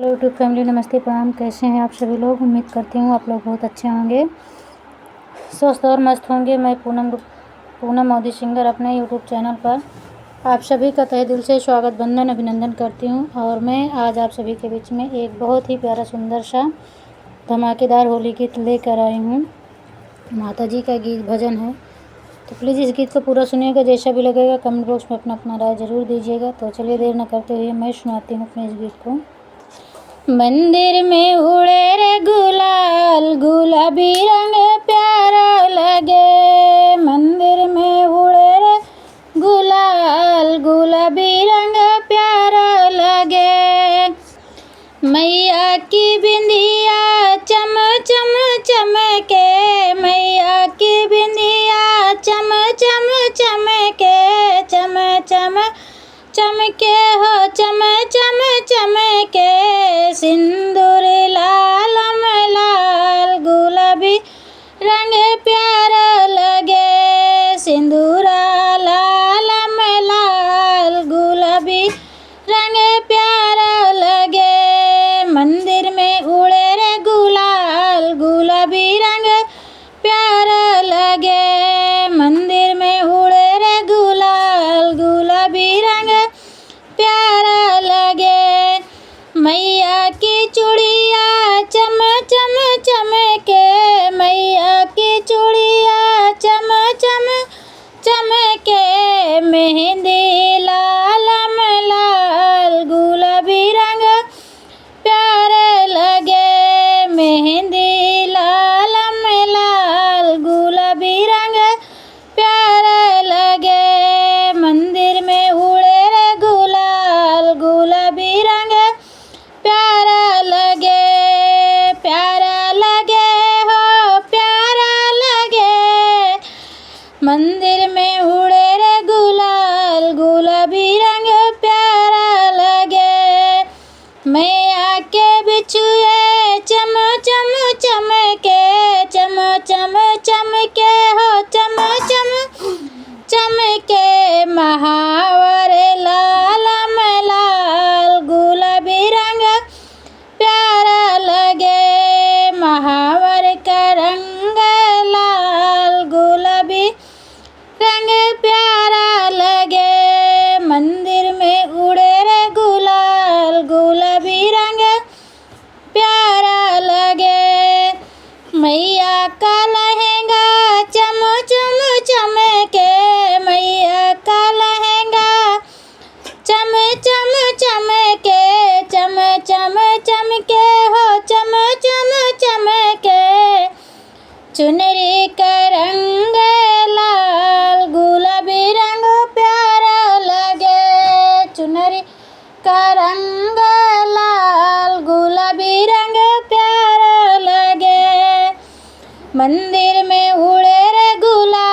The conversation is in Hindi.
हेलो यूट्यूब फैमिली, नमस्ते, प्रणाम। कैसे हैं आप सभी लोग? उम्मीद करती हूँ आप लोग बहुत अच्छे होंगे, स्वस्थ और मस्त होंगे। मैं पूनम मोदी सिंगर अपने यूट्यूब चैनल पर आप सभी का तहे दिल से स्वागत, वंदन, अभिनंदन करती हूँ। और मैं आज आप सभी के बीच में एक बहुत ही प्यारा सुंदर सा धमाकेदार होली गीत लेकर आई हूँ। माता जी का गीत भजन है, तो प्लीज़ इस गीत को पूरा सुनिएगा। जैसा भी लगेगा कमेंट बॉक्स में अपना अपना राय ज़रूर दीजिएगा। तो चलिए देर न करते हुए मैं सुनाती हूँ अपने इस गीत को। मंदिर में उड़े रे गुलाल, गुलाबी रंग प्यारा लगे। मंदिर में उड़े रे गुलाल, गुलाबी रंग प्यारा लगे। मैया की बिंदिया चम चम चमके, मैया की बिंदिया चम चम चमके, चम चम चमके हो चम चम चमके। सिंदूर लाल लाल, गुलाबी रंग प्यारा लगे। सिंदूरा लाल लाल, गुलाबी रंग प्यारा लगे। मंदिर में उड़े रे गुलाल, गुलाबी रंग प्यारा लगे। मंदिर में उड़े रे गुलाल, गुलाबी रंग प्यारा लगे। मैया की चूड़िया चम चम चमके, मैया की चूड़िया चम चम चमके। मेहंदी लाल लाल, गुलाबी रंग प्यारे लगे। मेहंदी लाल लाल, गुलाबी रंग प्यारे लगे। मंदिर में उड़े रे गुलाल, गुलाबी रंग प्यारा लगे, प्यारा लगे हो प्यारा लगे। मंदिर में उड़े रे गुलाल, गुलाबी रंग प्यारा लगे। मैया के बिछुए चम चम चमके, चम चम चमके हो चम चम चमके। महावर लाल लाल, गुलाबी रंग प्यारा लगे। महावर का रंग लाल, गुलाबी रंग प्यारा लगे। मंदिर में उड़े रे गुलाल, गुलाबी रंग प्यारा लगे। मैया का लहंगा चम चम चमके, मैया का लहंगा चम चम चमके, चम चम चमके हो चम चम चमके। चुनरी का रंग लाल, गुलाबी रंग प्यारा लगे। चुनरी का रंग लाल, गुलाबी रंग प्यारा लगे। मंदिर में उड़े रे गुलाल,